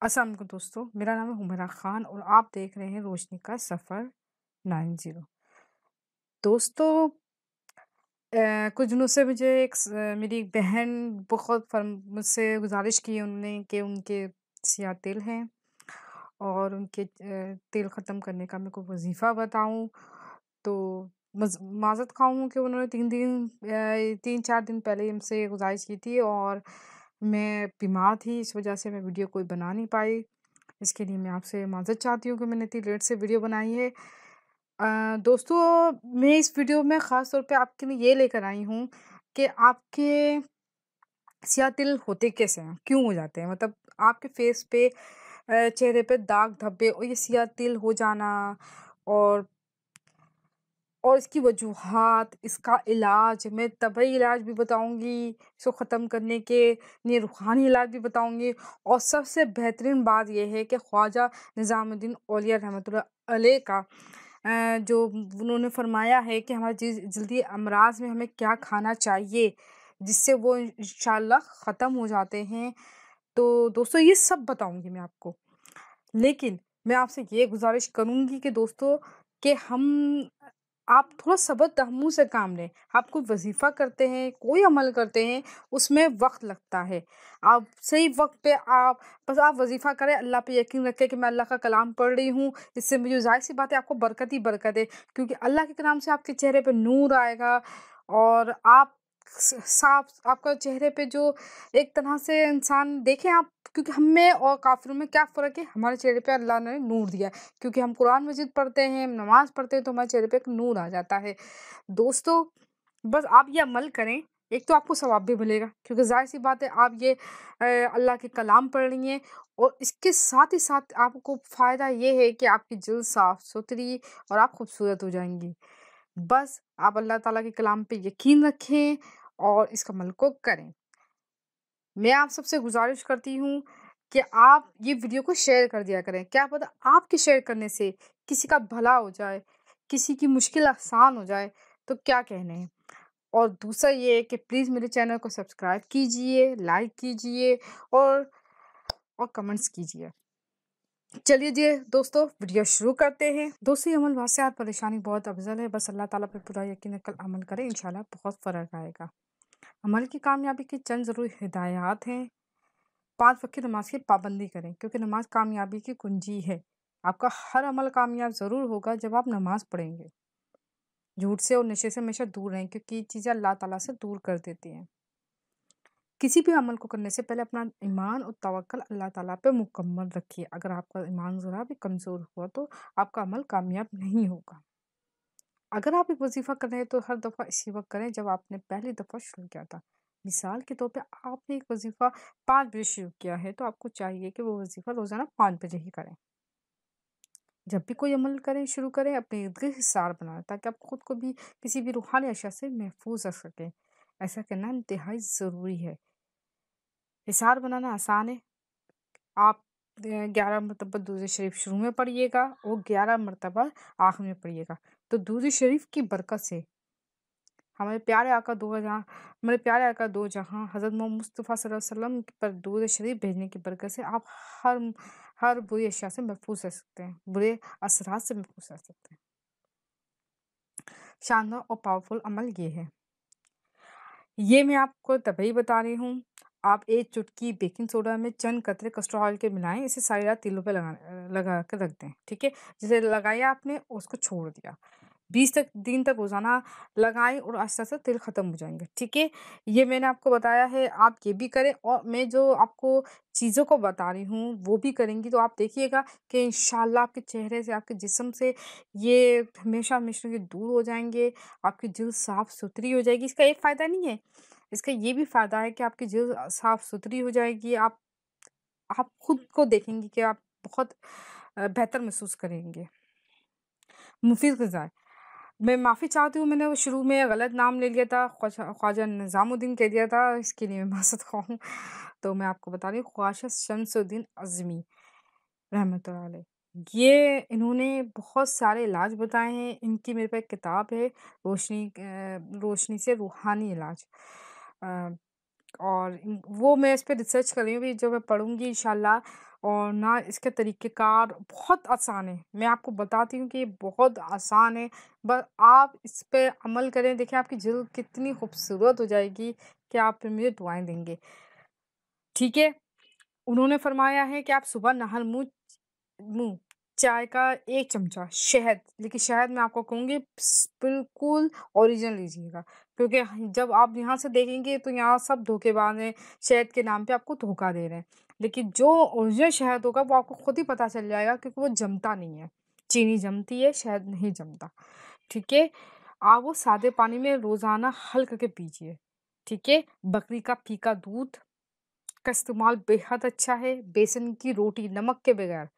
अस्सलाम वालेकुम दोस्तों, मेरा नाम है हुमैरा खान और आप देख रहे हैं रोशनी का सफ़र 90। दोस्तों, कुछ दिनों से मुझे मेरी एक बहन बहुत मुझसे गुजारिश की है उन्होंने कि उनके सियाह तिल हैं और उनके तिल ख़त्म करने का मेरे को वज़ीफ़ा बताऊँ। तो माज़रत ख़्वाह हूँ कि उन्होंने 3-4 दिन पहले ही हमसे गुज़ारिश की थी और मैं बीमार थी, इस वज़ह से मैं वीडियो कोई बना नहीं पाई। इसके लिए मैं आपसे माज़रत चाहती हूँ कि मैंने इतनी लेट से वीडियो बनाई है। दोस्तों, मैं इस वीडियो में ख़ास तौर पे आपके लिए ये लेकर आई हूँ कि आपके सियाह तिल होते कैसे हैं? क्यों हो जाते हैं? मतलब आपके फेस पे चेहरे पे दाग धब्बे और ये सियाह तिल हो जाना और इसकी वजूहात, इसका इलाज, मैं तबई इलाज भी बताऊँगी, इसको ख़त्म करने के लिए रूहानी इलाज भी बताऊँगी और सबसे बेहतरीन बात ये है कि ख्वाजा निज़ामुद्दीन औलिया रहमतुल्लाह अलैह का जो उन्होंने फ़रमाया है कि हमारे जल्दी अमराज़ में हमें क्या खाना चाहिए, जिससे वो इंशाअल्लाह ख़त्म हो जाते हैं। तो दोस्तों, ये सब बताऊँगी मैं आपको। लेकिन मैं आपसे ये गुज़ारिश करूँगी कि दोस्तों कि आप थोड़ा सब्र तहम्मुल से काम लें। आप कोई वज़ीफ़ा करते हैं, कोई अमल करते हैं, उसमें वक़्त लगता है। आप सही वक़्त पे आप वज़ीफ़ा करें, अल्लाह पे यकीन रखें कि मैं अल्लाह का कलाम पढ़ रही हूँ, इससे मुझे ज़ाहिर-सी बात है आपको बरकत ही बरकत है। क्योंकि अल्लाह के कलाम से आपके चेहरे पे नूर आएगा और आप साफ आपका चेहरे पे जो एक तरह से इंसान देखें आप, क्योंकि हम में और काफ़िरों में क्या फ़र्क है? हमारे चेहरे पे अल्लाह ने नूर दिया है, क्योंकि हम कुरान मजीद पढ़ते हैं, नमाज़ पढ़ते हैं तो हमारे चेहरे पे एक नूर आ जाता है। दोस्तों, बस आप ये अमल करें, एक तो आपको सवाब भी मिलेगा क्योंकि ज़ाहिर-सी बात है आप ये अल्लाह के कलाम पढ़ रही हैं और इसके साथ ही साथ आपको फ़ायदा ये है कि आपकी जल्द साफ-सुथरी और आप खूबसूरत हो जाएँगी। बस आप अल्लाह ताला के कलाम पे यकीन रखें और इस अमल को करें। मैं आप सबसे गुज़ारिश करती हूँ कि आप ये वीडियो को शेयर कर दिया करें। क्या पता आपके शेयर करने से किसी का भला हो जाए, किसी की मुश्किल आसान हो जाए, तो क्या कहने हैं। और दूसरा ये है कि प्लीज़ मेरे चैनल को सब्सक्राइब कीजिए, लाइक कीजिए और कमेंट्स कीजिए। चलिए जी दोस्तों, वीडियो शुरू करते हैं। दोस्तों, ये अमल वाक़यात परेशानी बहुत अफ़ज़ल है, बस अल्लाह ताला पे पूरा यकीन रखकर अमल करें, इंशाअल्लाह बहुत फ़र्क आएगा। अमल की कामयाबी की चंद ज़रूरी हिदायत हैं। 5 वक़्त की नमाज़ की पाबंदी करें क्योंकि नमाज़ कामयाबी की कुंजी है। आपका हर अमल कामयाब ज़रूर होगा जब आप नमाज़ पढ़ेंगे। झूठ से और नशे से हमेशा दूर रहें क्योंकि ये चीज़ें अल्लाह ताला से दूर कर देती हैं। किसी भी अमल को करने से पहले अपना ईमान और तवक्कुल अल्लाह ताला पे मुकम्मल रखिए। अगर आपका ईमान ज़रा भी कमज़ोर हुआ तो आपका अमल कामयाब नहीं होगा। अगर आप एक वज़ीफ़ा कर रहे हैं तो हर दफ़ा इसी वक़्त करें जब आपने पहली दफ़ा शुरू किया था। मिसाल के तौर पे आपने एक वज़ीफ़ा 5 बजे शुरू किया है तो आपको चाहिए कि वो वज़ीफ़ा रोज़ाना 5 बजे ही करें। जब भी कोई अमल करें, शुरू करें, अपने इर्द-गिर्द हिसार बनाएँ ताकि आप खुद को भी किसी भी रूहानी अशया से महफूज़ रख सकें। ऐसा करना इंतहाई ज़रूरी है। हिसार बनाना आसान है। आप 11 मरतबा दुरूद शरीफ शुरू में पढ़िएगा और 11 मरतबा आखिर में पढ़िएगा। तो दुरूद शरीफ की बरकत से हमारे प्यारे आका दो जहाँ हमारे प्यारे आका दो जहाँ हज़रत मोहम्मद मुस्तफ़ा सल्लल्लाहु अलैहि वसल्लम पर दुरूद शरीफ भेजने की बरकत से आप हर हर बुरी अशिया से महफूज़ रह सकते हैं, बुरे असरात से महफूज़ रह सकते हैं। शानदार और पावरफुल अमल ये है। ये मैं आपको तभी बता रही हूँ, आप 1 चुटकी बेकिंग सोडा में चंद कतरे कस्टर्ड ऑयल के मिलाएँ, इसे सारी रात तिलों पे लगा के रख दें, ठीक है? जैसे लगाया आपने और उसको छोड़ दिया। 20 दिन तक रोज़ाना लगाएँ और आस्ते-आस्ते तिल ख़त्म हो जाएँगे, ठीक है? ये मैंने आपको बताया है, आप ये भी करें और मैं जो आपको चीज़ों को बता रही हूँ, वो भी करेंगी तो आप देखिएगा कि इंशाअल्लाह आपके चेहरे से, आपके जिस्म से ये हमेशा-हमेशा के लिए दूर हो जाएँगे, आपकी जल्द साफ़-सुथरी हो जाएगी। इसका एक फ़ायदा नहीं है, इसका ये भी फ़ायदा है कि आपकी जल्द साफ़-सुथरी हो जाएगी, आप खुद को देखेंगी कि आप बहुत बेहतर महसूस करेंगे। मुफ़ीद ग़िज़ा मैं माफ़ी चाहती हूँ, मैंने वो शुरू में गलत नाम ले लिया था, ख्वाजा निज़ामुद्दीन कह दिया था, इसके लिए मैं माज़रत ख़्वाह हूँ। तो मैं आपको बता रही हूँ, ख्वाजा शम्सुद्दीन अज़मी रहमतुल्लाह अलैह। ये इन्होंने बहुत सारे इलाज बताए हैं, इनकी मेरे पास एक किताब है, रोशनी से रूहानी इलाज। अ, और वो मैं इस पे रिसर्च कर रही हूँ, अभी जो मैं पढ़ूँगी इंशाअल्लाह और ना इसके तरीक़ेकार बहुत आसान है। मैं आपको बताती हूँ कि ये बहुत आसान है, बस आप इस पे अमल करें, देखिए आपकी जल्द कितनी खूबसूरत हो जाएगी कि आप फिर मुझे दुआएँ देंगे। ठीक है? उन्होंने फरमाया है कि आप सुबह नहर मुँह चाय का 1 चमचा शहद, लेकिन शहद मैं आपको कहूँगी बिल्कुल ओरिजिनल लीजिएगा, क्योंकि जब आप यहाँ से देखेंगे तो यहाँ सब धोखेबाज हैं, शहद के नाम पे आपको धोखा दे रहे हैं। लेकिन जो ओरिजिनल शहद होगा वो आपको खुद ही पता चल जाएगा, क्योंकि वो जमता नहीं है। चीनी जमती है, शहद नहीं जमता। ठीक है? आप वो सादे पानी में रोज़ाना हल करके पीजिए। ठीक है? बकरी का फीका दूध का इस्तेमाल बेहद अच्छा है। बेसन की रोटी नमक के बगैर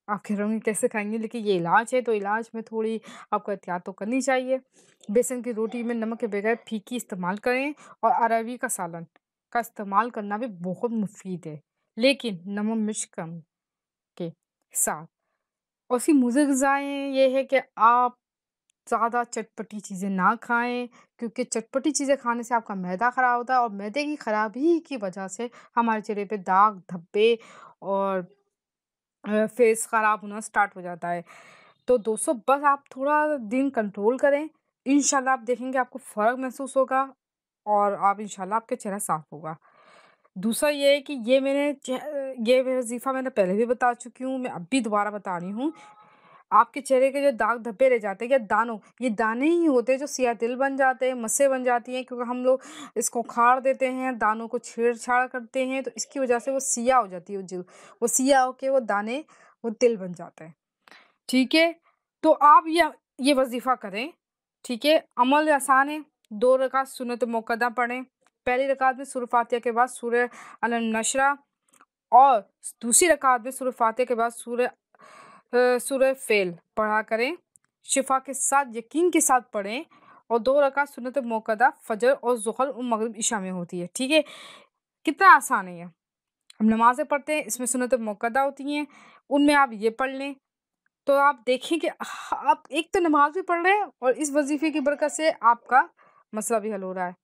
आप कह रहे होंगे कैसे खाएँगे? लेकिन ये इलाज है, तो इलाज में थोड़ी आपको एहतियात तो करनी चाहिए। बेसन की रोटी में नमक के बगैर फीकी इस्तेमाल करें, और अरबी का सालन का इस्तेमाल करना भी बहुत मुफ़ीद है, लेकिन नमक मिर्च कम के साथ। और उसकी मुज़र ग़िज़ाएँ ये है कि आप ज़्यादा चटपटी चीज़ें ना खाएँ, क्योंकि चटपटी चीज़ें खाने से आपका मैदा ख़राब होता है, और मैदे की ख़राबी की वजह से हमारे चेहरे पे दाग, धब्बे और फेस ख़राब होना स्टार्ट हो जाता है। तो दोस्तों बस आप थोड़ा दिन कंट्रोल करें, इंशाल्लाह आप देखेंगे आपको फ़र्क महसूस होगा, और आप इंशाल्लाह आपका चेहरा साफ़ होगा। दूसरा ये है कि ये वज़ीफ़ा मैंने पहले भी बता चुकी हूँ, मैं अब भी दोबारा बता रही हूँ। आपके चेहरे के जो दाग धब्बे रह जाते हैं या ये दाने ही होते हैं जो सियाह तिल बन जाते हैं, मस्सें बन जाती हैं, क्योंकि हम लोग इसको उखाड़ देते हैं, दानों को छेड़-छाड़ करते हैं, तो इसकी वजह से वो सियाह हो जाती है वो जिल्द। वो सियाह होके वो दाने वो तिल बन जाते हैं। ठीक है? तो आप ये वज़ीफ़ा करें, ठीक है? अमल आसान है, 2 रकात सुन्नत मुअक्कदा पढ़ें। पहली रकात में सूरह फ़ातिहा के बाद सूरह अल-नशरा, और दूसरी रकात में सूरह फ़ातिहा के बाद सूरह फ़ेल पढ़ा करें। शिफ़ा के साथ, यकीन के साथ पढ़ें, और 2 रकात सुन्नत मुअक्कदा फ़जर और ज़ुहर और मग़रिब इशा में होती है। ठीक है? कितना आसान है ये। हम नमाज़ें पढ़ते हैं, इसमें सुन्नत मुअक्कदा होती हैं, उनमें आप ये पढ़ लें, तो आप देखें कि आप एक तो नमाज़ भी पढ़ रहे हैं, और इस वज़ीफ़े की बरकत से आपका मसला भी हल हो रहा है।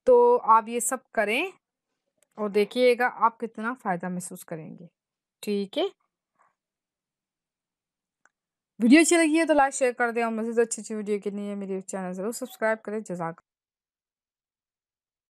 तो आप ये सब करें, और देखिएगा आप कितना फ़ायदा महसूस करेंगे। ठीक है? वीडियो अच्छी लगी है तो लाइक शेयर कर दें, और मज़ीद अच्छी-अच्छी वीडियो के लिए मेरे चैनल ज़रूर सब्सक्राइब करें। जज़ाक